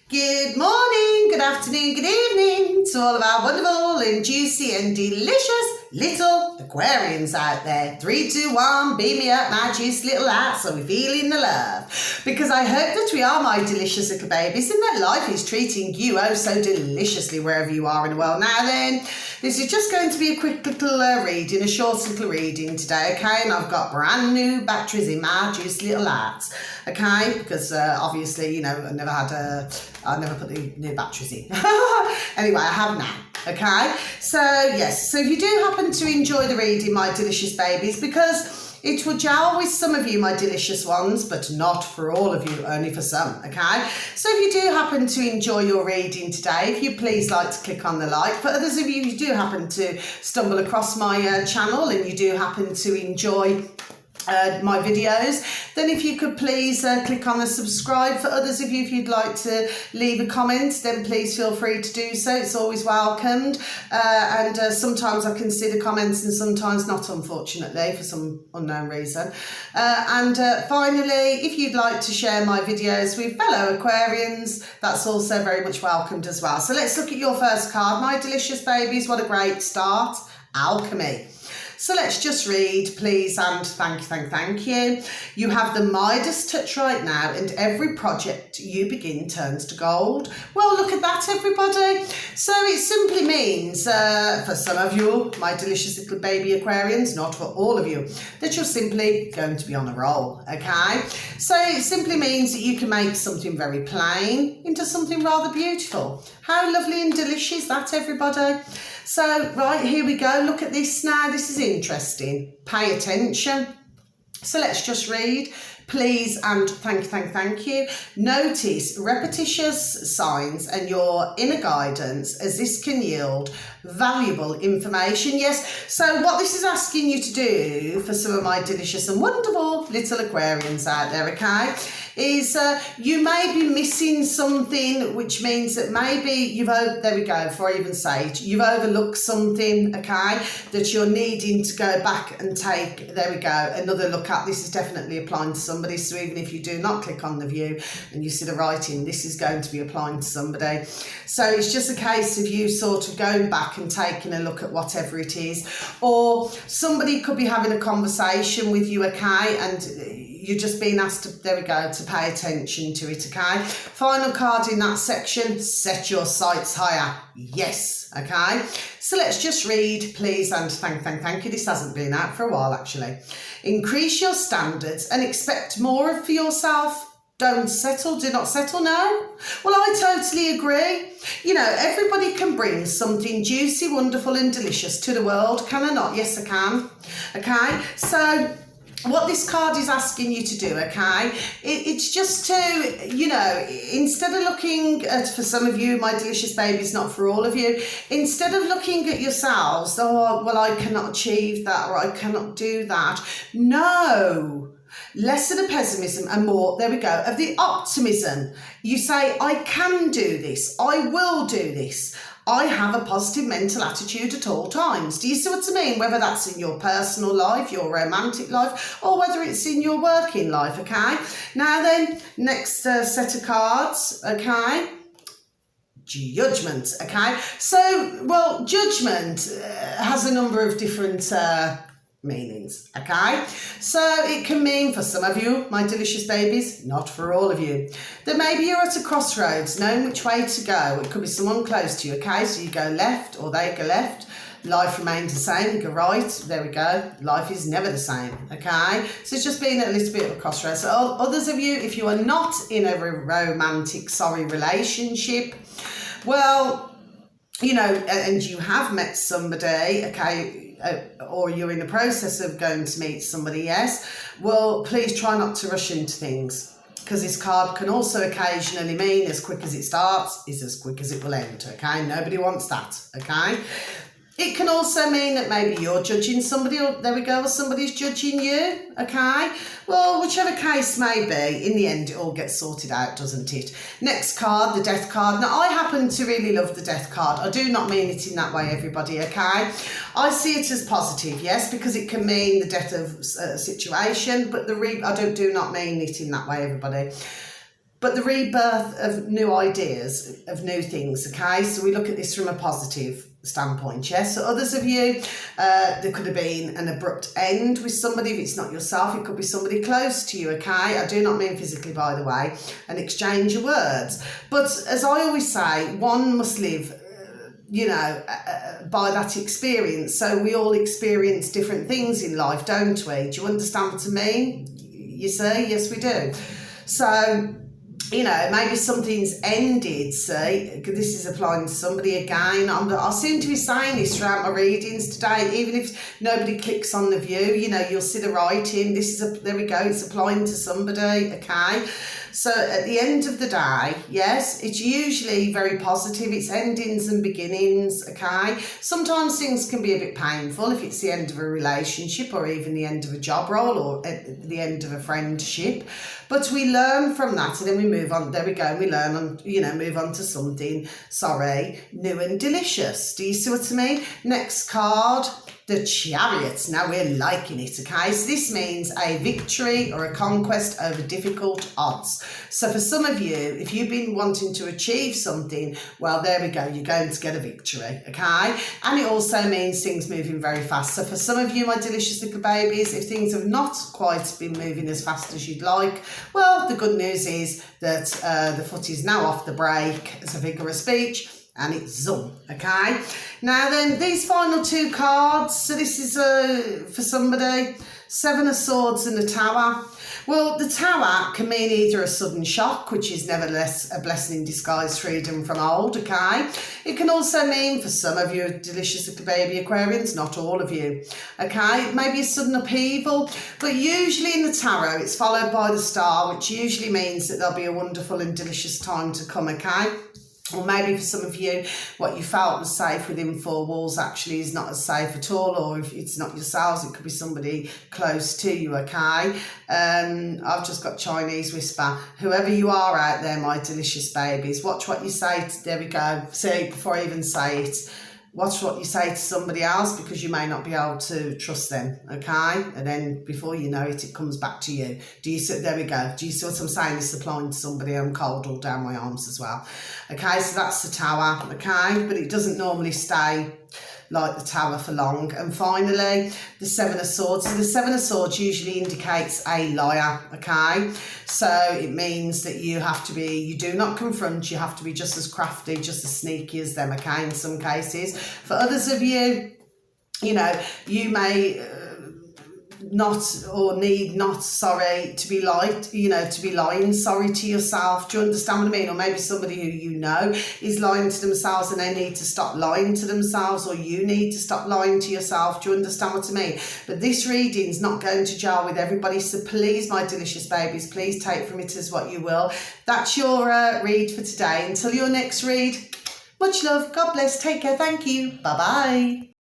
Good morning, good afternoon, good evening to all of our wonderful and juicy and delicious little Aquarians out there. 3, 2, 1, beam me up, my juicy little heart, so we're feeling the love. Because I hope that we are, my delicious little babies, and that life is treating you oh so deliciously wherever you are in the world. Now then, this is just going to be a quick little reading, a short little reading today, okay? And I've got brand new batteries in my juicy little hearts, okay? Because obviously, you know, I never put the new batteries in. Anyway, I have now, okay? So, yes, so if you do happen to enjoy the reading, my delicious babies, because it will gel with some of you, my delicious ones, but not for all of you, only for some, okay? So if you do happen to enjoy your reading today, if you please like to click on the like. For others of you who do happen to stumble across my channel and you do happen to enjoy my videos, then if you could please click on the subscribe. For others of you, if you'd like to leave a comment, then please feel free to do so. It's always welcomed, and sometimes I consider comments and sometimes not, unfortunately, for some unknown reason. And finally, if you'd like to share my videos with fellow Aquarians, that's also very much welcomed as well. So let's look at your first card, my delicious babies. What a great start. Alchemy. So let's just read, please, and thank you. You have the Midas touch right now, and every project you begin turns to gold. Well, look at that, everybody. So it simply means, for some of you, my delicious little baby Aquarians, not for all of you, that you're simply going to be on a roll, okay? So it simply means that you can make something very plain into something rather beautiful. How lovely and delicious is that, everybody? So, right, here we go. Look at this now. This is interesting. Pay attention. So let's just read. Please and thank you. Notice repetitious signs and your inner guidance, as this can yield valuable information. Yes, so what this is asking you to do for some of my delicious and wonderful little Aquarians out there, okay, is you may be missing something, which means that maybe there we go, before I even say it, you've overlooked something, okay, that you're needing to go back and take, there we go, another look at. This is definitely applying to somebody, so even if you do not click on the view and you see the writing, this is going to be applying to somebody. So it's just a case of you sort of going back and taking a look at whatever it is, or somebody could be having a conversation with you, okay, and you're just being asked to, there we go, to pay attention to it, okay? Final card in that section, set your sights higher. Yes, okay? So let's just read, please, and thank you. This hasn't been out for a while, actually. Increase your standards and expect more for yourself. Do not settle now. Well, I totally agree. You know, everybody can bring something juicy, wonderful and delicious to the world, can I not? Yes, I can. Okay, so what this card is asking you to do, okay, it's just to, you know, instead of looking at, for some of you, my delicious babies, not for all of you, instead of looking at yourselves, oh, well, I cannot achieve that, or I cannot do that. No. Less of the pessimism and more, there we go, of the optimism. You say, I can do this. I will do this. I have a positive mental attitude at all times. Do you see what I mean? Whether that's in your personal life, your romantic life, or whether it's in your working life, okay? Now then, next set of cards, okay? Judgment, okay? So, well, judgment has a number of different meanings, okay? So it can mean, for some of you, my delicious babies, not for all of you, that maybe you're at a crossroads, knowing which way to go. It could be someone close to you, okay? So you go left or they go left. Life remains the same. You go right. There we go. Life is never the same, okay? So it's just being at a little bit of a crossroads. So others of you, if you are not in a romantic, relationship, well, you know, and you have met somebody, okay, or you're in the process of going to meet somebody, yes, well, please try not to rush into things, because this card can also occasionally mean as quick as it starts is as quick as it will end, okay? Nobody wants that, okay? It can also mean that maybe you're judging somebody, or there we go, or somebody's judging you, okay? Well, whichever case may be, in the end, it all gets sorted out, doesn't it? Next card, the Death card. Now, I happen to really love the Death card. I do not mean it in that way, everybody, okay? I see it as positive, yes, because it can mean the death of a situation, but I do not mean it in that way, everybody. but the rebirth of new ideas, of new things, okay? So we look at this from a positive standpoint, yes? So others of you, there could have been an abrupt end with somebody. If it's not yourself, it could be somebody close to you, okay? I do not mean physically, by the way, and exchange your words. But as I always say, one must live by that experience. So we all experience different things in life, don't we? Do you understand what I mean? You see? Yes, we do. So, maybe something's ended, see? This is applying to somebody again. I seem to be saying this throughout my readings today, even if nobody clicks on the view, you'll see the writing. There we go, it's applying to somebody, okay? So at the end of the day, yes, it's usually very positive. It's endings and beginnings, okay? Sometimes things can be a bit painful if it's the end of a relationship or even the end of a job role or at the end of a friendship. But we learn from that and then we move on. There we go. We learn on, move on to something, new and delicious. Do you see what I mean? Next card. The Chariot. Now we're liking it, okay? So this means a victory or a conquest over difficult odds. So for some of you, if you've been wanting to achieve something, well, there we go. You're going to get a victory, okay? And it also means things moving very fast. So for some of you, my delicious little babies, if things have not quite been moving as fast as you'd like, well, the good news is that the foot is now off the brake as a figure of speech. And it's zoom, okay? Now then, these final two cards, so this is for somebody, Seven of Swords and the Tower. Well, the Tower can mean either a sudden shock, which is nevertheless a blessing in disguise, freedom from old, okay? It can also mean, for some of you delicious little baby Aquarians, not all of you, okay? Maybe a sudden upheaval, but usually in the tarot, it's followed by the star, which usually means that there'll be a wonderful and delicious time to come, okay? Or maybe for some of you, what you felt was safe within four walls actually is not as safe at all, or if it's not yourselves, it could be somebody close to you, okay? I've just got Chinese whisper. Whoever you are out there, my delicious babies, watch what you say. There we go. See, before I even say it, watch what you say to somebody else because you may not be able to trust them, okay? And then before you know it, it comes back to you. There we go. Do you see what I'm saying? It's applying to somebody. I'm cold all down my arms as well. Okay, so that's the Tower, okay? But it doesn't normally stay like the Tower for long. And finally, the Seven of Swords. So the Seven of Swords usually indicates a liar, okay? So it means that you do not confront, you have to be just as crafty, just as sneaky as them, okay, in some cases. For others of you, you may not or need not to be lied, to be lying sorry to yourself. Do you understand what I mean? Or maybe somebody who is lying to themselves and they need to stop lying to themselves, or you need to stop lying to yourself. Do you understand what I mean? But this reading's not going to jar with everybody, so please, my delicious babies, please take from it as what you will. That's your read for today. Until your next read, much love, God bless, take care, thank you, bye-bye.